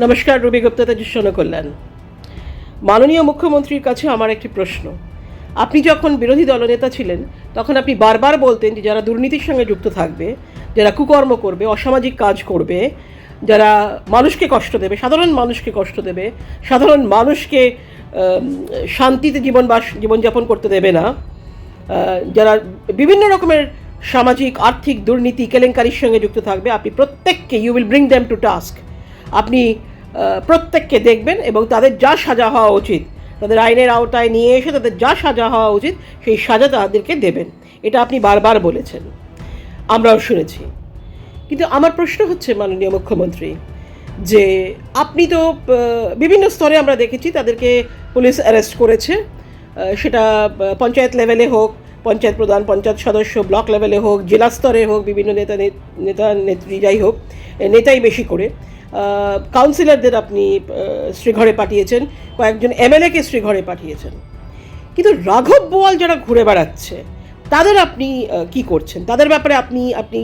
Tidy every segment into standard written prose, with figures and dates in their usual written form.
নমস্কার, রবি গুপ্তা তেজস্বন কল্যাণ। মাননীয় মুখ্যমন্ত্রীর কাছে আমার একটি প্রশ্ন। আপনি যখন বিরোধী দলনেতা ছিলেন তখন আপনি বারবার বলতেন যে যারা দুর্নীতির সঙ্গে যুক্ত থাকবে, যারা কুকর্ম করবে, অসামাজিক কাজ করবে, যারা মানুষকে কষ্ট দেবে, সাধারণ মানুষকে কষ্ট দেবে, সাধারণ মানুষকে শান্তিতে জীবনযাপন করতে দেবে না, যারা বিভিন্ন রকমের সামাজিক আর্থিক দুর্নীতি কেলেঙ্কারির সঙ্গে যুক্ত থাকবে, আপনি প্রত্যেককে you will bring them to task. আপনি প্রত্যেককে দেখবেন এবং তাদের যা সাজা হওয়া উচিত, তাদের আইনের আওতায় নিয়ে এসে তাদের যা সাজা হওয়া উচিত সেই সাজা তাদেরকে দেবেন। এটা আপনি বারবার বলেছেন, আমরাও শুনেছি। কিন্তু আমার প্রশ্ন হচ্ছে মাননীয় মুখ্যমন্ত্রী, যে আপনি তো বিভিন্ন স্তরে আমরা দেখেছি তাদেরকে পুলিশ অ্যারেস্ট করেছে, সেটা পঞ্চায়েত লেভেলে হোক, পঞ্চায়েত প্রধান, পঞ্চায়েত সদস্য, ব্লক লেভেলে হোক, জেলা স্তরে হোক, বিভিন্ন নেত্রী যাই হোক, নেতাই বেশি করে, কাউন্সিলরদের আপনি শ্রীঘরে পাঠিয়েছেন, কয়েকজন এমএলএকে শ্রীঘরে পাঠিয়েছেন। কিন্তু রাঘব বোয়াল যারা ঘুরে বেড়াচ্ছে তাদের আপনি কি করছেন? তাদের ব্যাপারে আপনি আপনি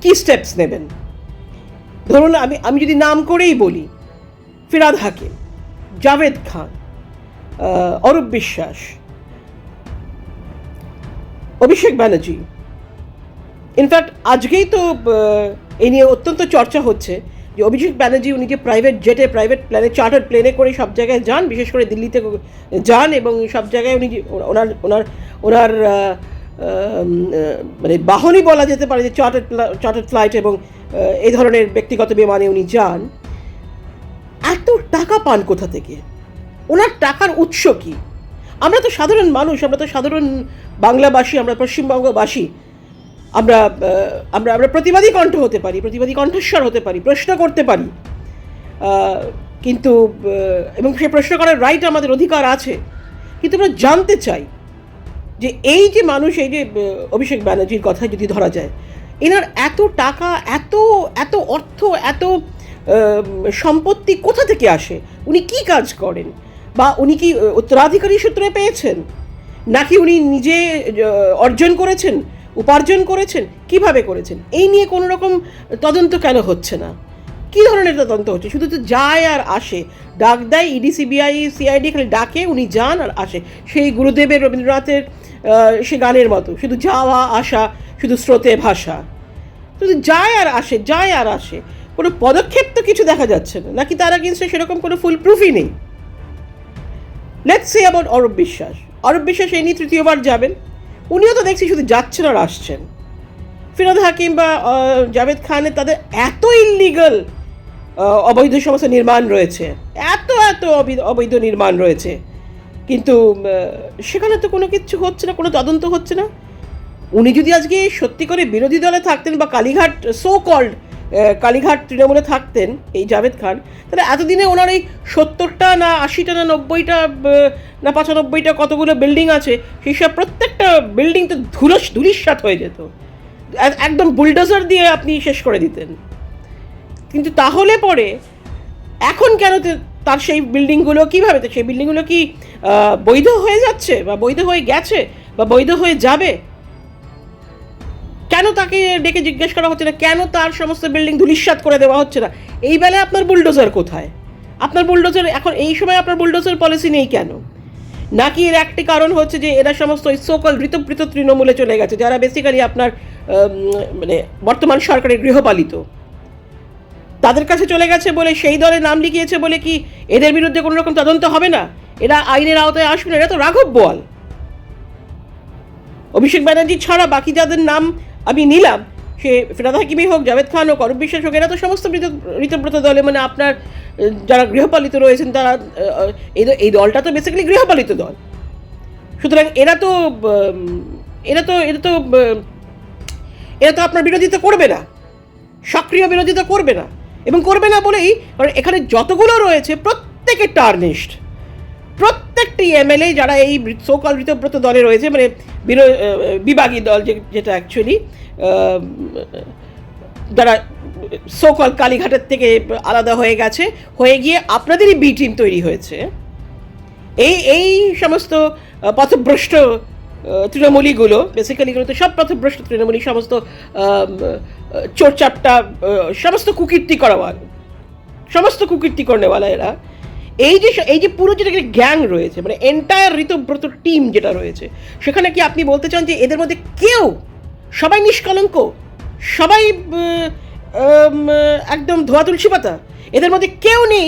কি স্টেপস নেবেন? ধরুন আমি যদি নাম করেই বলি, ফিরহাদ হাকিম, জাভেদ খান, অরূপ বিশ্বাস, অভিষেক ব্যানার্জি। ইনফ্যাক্ট আজকেই তো এই নিয়ে অত্যন্ত চর্চা হচ্ছে যে অভিষেক ব্যানার্জি উনি যে প্রাইভেট জেটে, প্রাইভেট প্ল্যানে, চার্টার প্লেনে করে সব জায়গায় যান, বিশেষ করে দিল্লিতে যান, এবং সব জায়গায় উনি ওনার ওনার ওনার মানে বাহনই বলা যেতে পারে যে চার্টার ফ্লাইট এবং এই ধরনের ব্যক্তিগত বিমানে উনি যান। এত টাকা পান কোথা থেকে? ওনার টাকার উৎস কী? আমরা তো সাধারণ মানুষ, আমরা তো সাধারণ বাংলাবাসী, আমরা পশ্চিমবঙ্গবাসী, আমরা আমরা আমরা প্রতিবাদী কণ্ঠ হতে পারি, প্রতিবাদী কণ্ঠস্বর হতে পারি, প্রশ্ন করতে পারি, কিন্তু এবং সে প্রশ্ন করার রাইট আমাদের অধিকার আছে। কিন্তু আমরা জানতে চাই যে এই যে মানুষ, এই যে অভিষেক ব্যানার্জির কথা যদি ধরা যায়, এনার এত টাকা, এত এত অর্থ, এত সম্পত্তি কোথা থেকে আসে? উনি কি কাজ করেন? বা উনি কি উত্তরাধিকারী সূত্রে পেয়েছেন, নাকি উনি নিজে অর্জন করেছেন, উপার্জন করেছেন, কিভাবে করেছেন? এই নিয়ে কোনো রকম তদন্ত কেন হচ্ছে না? কী ধরনের তদন্ত হচ্ছে? শুধু তো যায় আর আসে, ডাক দেয় ইডি, সিবিআই, সিআইডি, খালি ডাকে, উনি যান আর আসে। সেই গুরুদেবের, রবীন্দ্রনাথের সে গানের মতো, শুধু যাওয়া আসা, শুধু স্রোতে ভাষা, শুধু যায় আর আসে, যায় আর আসে। কোনো পদক্ষেপ তো কিছু দেখা যাচ্ছে না, নাকি তার এগেইনস্টে সেরকম কোনো ফুল প্রুফই নেই। Let's say about Arup Biswas. Arup Biswas এই নিয়ে তৃতীয়বার যাবেন, উনিও তো দেখছি শুধু যাচ্ছেন আর আসছেন। ফিরহাদ হাকিম বা জাভেদ খানের তাদের এত ইললিগাল অবৈধ সমস্ত নির্মাণ রয়েছে, এত এত অবৈধ নির্মাণ রয়েছে, কিন্তু সেখানে তো কোনো কিছু হচ্ছে না, কোনো তদন্ত হচ্ছে না। উনি যদি আজকে সত্যি করে বিরোধী দলে থাকতেন বা কালীঘাট কালীঘাট তৃণমূলে থাকতেন, এই জাভেদ খান, তাহলে এতদিনে ওনার এই 70টা না 80টা না 90টা না 95টা কতগুলো বিল্ডিং আছে, সেই সব প্রত্যেকটা বিল্ডিং তো ধুলিস্যাৎ হয়ে যেত, একদম বুলডোজার দিয়ে আপনি শেষ করে দিতেন। কিন্তু তাহলে পরে এখন কেন তার সেই বিল্ডিংগুলো কীভাবে, সেই বিল্ডিংগুলো কি বৈধ হয়ে যাচ্ছে বা বৈধ হয়ে গেছে বা বৈধ হয়ে যাবে? কেন তাকে ডেকে জিজ্ঞেস করা হচ্ছে না? কেন তার সমস্ত বিল্ডিং ধূলিসাৎ করে দেওয়া হচ্ছে না? এই বেলায় আপনার বুলডোজার কোথায়? আপনার বুলডোজার এখন এই সময় আপনার বুলডোজার পলিসি নেই কেন? নাকি এর একটি কারণ হচ্ছে যে এরা সমস্ত সোকল ঋতপ্রীত তৃণমূলে চলে গেছে, যারা বেসিক্যালি আপনার মানে বর্তমান সরকারের গৃহপালিত, তাদের কাছে চলে গেছে বলে, সেই দলে নাম লিখিয়েছে বলে কি এদের বিরুদ্ধে কোনো রকম তদন্ত হবে না? এরা আইনের আওতায় আসবে না? এরা তো রাঘব বোয়াল। অভিষেক ব্যানার্জি ছাড়া বাকি যাদের নাম আমি নিলাম, সে ফিরহাদ হাকিমই হোক, জাভেদ খান হোক, অরূপ বিশ্বাস হোক, এরা তো সমস্ত ঋতব্রত দলে, মানে আপনার যারা গৃহপালিত রয়েছেন তারা, এই দলটা তো বেসিক্যালি গৃহপালিত দল। সুতরাং এরা তো আপনার বিরোধিতা করবে না, সক্রিয় বিরোধিতা করবে না, এবং করবে না বলেই, কারণ এখানে যতগুলো রয়েছে প্রত্যেকে টার্নিশড। প্রত্যেকটি এমএলএ যারা এই সোকল ঋতব্রত দলে রয়েছে, মানে বিভাগী দল যেটা অ্যাকচুয়ালি, যারা সোকল কালীঘাটের থেকে আলাদা হয়ে গেছে, হয়ে গিয়ে আপনাদেরই বি টিম তৈরি হয়েছে, এই সমস্ত পথভ্রষ্ট তৃণমূলীগুলো, বেসিক্যালি এগুলো তো সব পথভ্রষ্ট তৃণমূলী, সমস্ত চোরচাপটা, সমস্ত কুকীর্তি করা সমস্ত কুকীর্তি করনেওয়ালা এরা, এই যে পুরো যেটা গ্যাং রয়েছে, মানে এন্টায়ার ঋতব্রত টিম যেটা রয়েছে, সেখানে কি আপনি বলতে চান যে এদের মধ্যে কেউ, সবাই নিষ্কলঙ্ক, সবাই একদম ধোয়া তুলসী পাতা, এদের মধ্যে কেউ নেই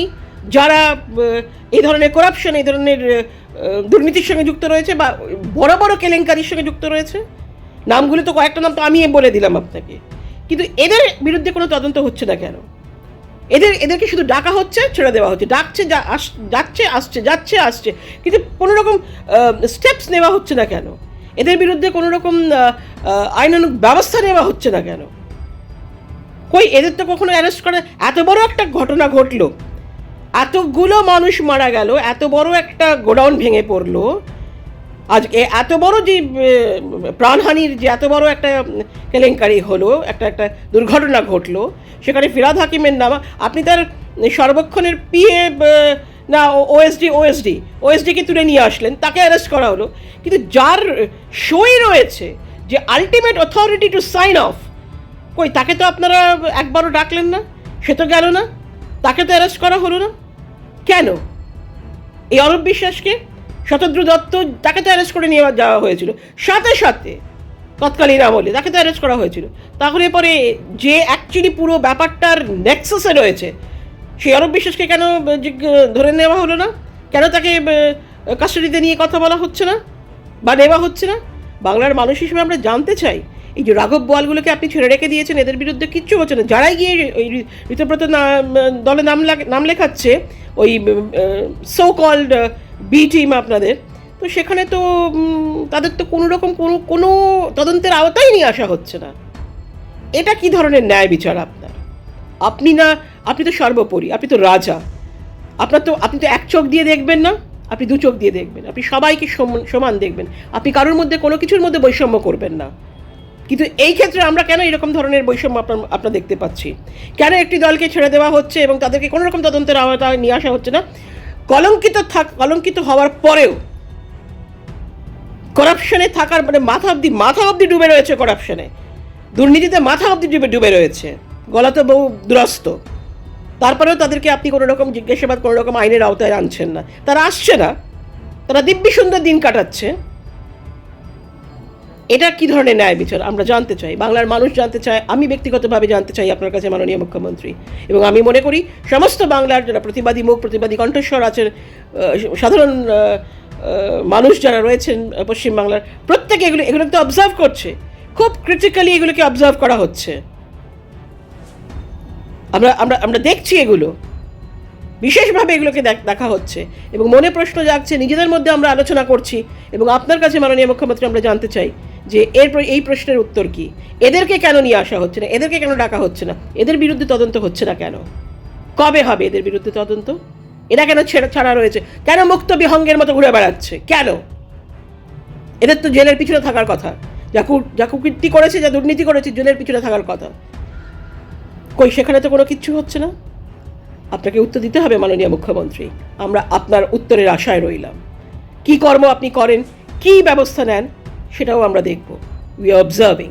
যারা এই ধরনের করাপশন, এই ধরনের দুর্নীতির সঙ্গে যুক্ত রয়েছে বা বড় বড় কেলেঙ্কারির সঙ্গে যুক্ত রয়েছে? নামগুলো তো কয়েকটা নাম তো আমি বলে দিলাম আপনাকে, কিন্তু এদের বিরুদ্ধে কোনো তদন্ত হচ্ছে না কেন? এদেরকে শুধু ডাকা হচ্ছে, ছেড়ে দেওয়া হচ্ছে, ডাকছে, যাচ্ছে আসছে, যাচ্ছে আসছে, কিন্তু কোনো রকম স্টেপস নেওয়া হচ্ছে না কেন? এদের বিরুদ্ধে কোনো রকম আইনানুগ ব্যবস্থা নেওয়া হচ্ছে না কেন? কই, এদের তো কখনো অ্যারেস্ট করে? এত বড় একটা ঘটনা ঘটলো, এতগুলো মানুষ মারা গেল, এত বড় একটা গোডাউন ভেঙে পড়লো, আজকে এত বড় যে প্রাণহানির যে এত বড় একটা কেলেঙ্কারি হলো, একটা দুর্ঘটনা ঘটলো, সেখানে ফিরহাদ হাকিমের নাম, আপনি তার সর্বক্ষণের পিএ না ওএসডিকে তুলে নিয়ে আসলেন, তাকে অ্যারেস্ট করা হলো, কিন্তু যার সই রয়েছে, যে ultimate authority to sign off, কই তাকে তো আপনারা একবারও ডাকলেন না, সে তো গেল না, তাকে তো অ্যারেস্ট করা হলো না কেন? এই অরূপ বিশ্বাসকে, শতদ্রু দত্ত, তাকে তো অ্যারেস্ট করে নিয়ে যাওয়া হয়েছিল সাথে সাথে, তৎকালীন আমলে তাকে তো অ্যারেস্ট করা হয়েছিল। তাহলে পরে যে অ্যাকচুয়ালি পুরো ব্যাপারটার নেক্সাসে রয়েছে, সেই অরূপ বিশ্বাসকে কেন ধরে নেওয়া হলো না? কেন তাকে কাস্টাডিতে নিয়ে কথা বলা হচ্ছে না বা নেওয়া হচ্ছে না? বাংলার মানুষ হিসেবে আমরা জানতে চাই, এই যে রাঘব বোয়ালগুলোকে আপনি ছেড়ে রেখে দিয়েছেন, এদের বিরুদ্ধে কিচ্ছু হচ্ছে না। যারাই গিয়ে ওই ঋতব্রত দলে নাম লেখাচ্ছে, ওই সো কল্ড বি টিম আপনাদের, তো সেখানে তো তাদের তো কোনো রকম কোনো তদন্তের আওতায় নিয়ে আসা হচ্ছে না। এটা কি ধরনের ন্যায় বিচার আপনার? আপনি তো সর্বোপরি, আপনি তো রাজা, আপনি তো এক চোখ দিয়ে দেখবেন না, আপনি দু চোখ দিয়ে দেখবেন, আপনি সবাইকে সমান দেখবেন, আপনি কারোর মধ্যে কোনো কিছুর মধ্যে বৈষম্য করবেন না। কিন্তু এই ক্ষেত্রে আমরা কেন এরকম ধরনের বৈষম্য আপনার দেখতে পাচ্ছি? কেন একটি দলকে ছেড়ে দেওয়া হচ্ছে এবং তাদেরকে কোনো রকম তদন্তের আওতায় নিয়ে আসা হচ্ছে না? কলঙ্কিত হওয়ার পরেও করাপশনে থাকার, মানে মাথা অবধি ডুবে রয়েছে করাপশনে, দুর্নীতিতে মাথা অবধি ডুবে রয়েছে, গলাতে বহু দুরস্ত, তারপরেও তাদেরকে আপনি কোনো রকম জিজ্ঞাসাবাদ, কোনো রকম আইনের আওতায় আনছেন না। তারা আসছে না, তারা দিব্যি সুন্দর দিন কাটাচ্ছে। এটা কি ধরনের ন্যায় বিচার আমরা জানতে চাই, বাংলার মানুষ জানতে চায়, আমি ব্যক্তিগতভাবে জানতে চাই আপনার কাছে মাননীয় মুখ্যমন্ত্রী। এবং আমি মনে করি সমস্ত বাংলার যারা প্রতিবাদী মুখ, প্রতিবাদী কণ্ঠস্বর আছেন, সাধারণ মানুষ যারা রয়েছেন পশ্চিমবাংলার, প্রত্যেকে এগুলোকে তো অবজার্ভ করছে, খুব ক্রিটিক্যালি এগুলোকে অবজার্ভ করা হচ্ছে। আমরা দেখছি, এগুলো বিশেষভাবে এগুলোকে দেখা হচ্ছে এবং মনে প্রশ্ন জাগছে, নিজেদের মধ্যে আমরা আলোচনা করছি এবং আপনার কাছে মাননীয় মুখ্যমন্ত্রী আমরা জানতে চাই যে এই প্রশ্নের উত্তর কি? এদেরকে কেন নিয়ে আসা হচ্ছে না? এদেরকে কেন ডাকা হচ্ছে না? এদের বিরুদ্ধে তদন্ত হচ্ছে না কেন? কবে হবে এদের বিরুদ্ধে তদন্ত? এরা কেন ছাড়া রয়েছে? কেন মুক্ত বিহঙ্গের মতো ঘুরে বেড়াচ্ছে কেন? এদের তো জেলের পিছনে থাকার কথা, যা কুকীর্তি করেছে, যা দুর্নীতি করেছে, জেলের পিছনে থাকার কথা। কই, সেখানে তো কোনো কিচ্ছু হচ্ছে না। আপনাকে উত্তর দিতে হবে মাননীয় মুখ্যমন্ত্রী, আমরা আপনার উত্তরের আশায় রইলাম। কি কর্ম আপনি করেন, কি ব্যবস্থা নেন, সেটাও আমরা দেখব। We are observing.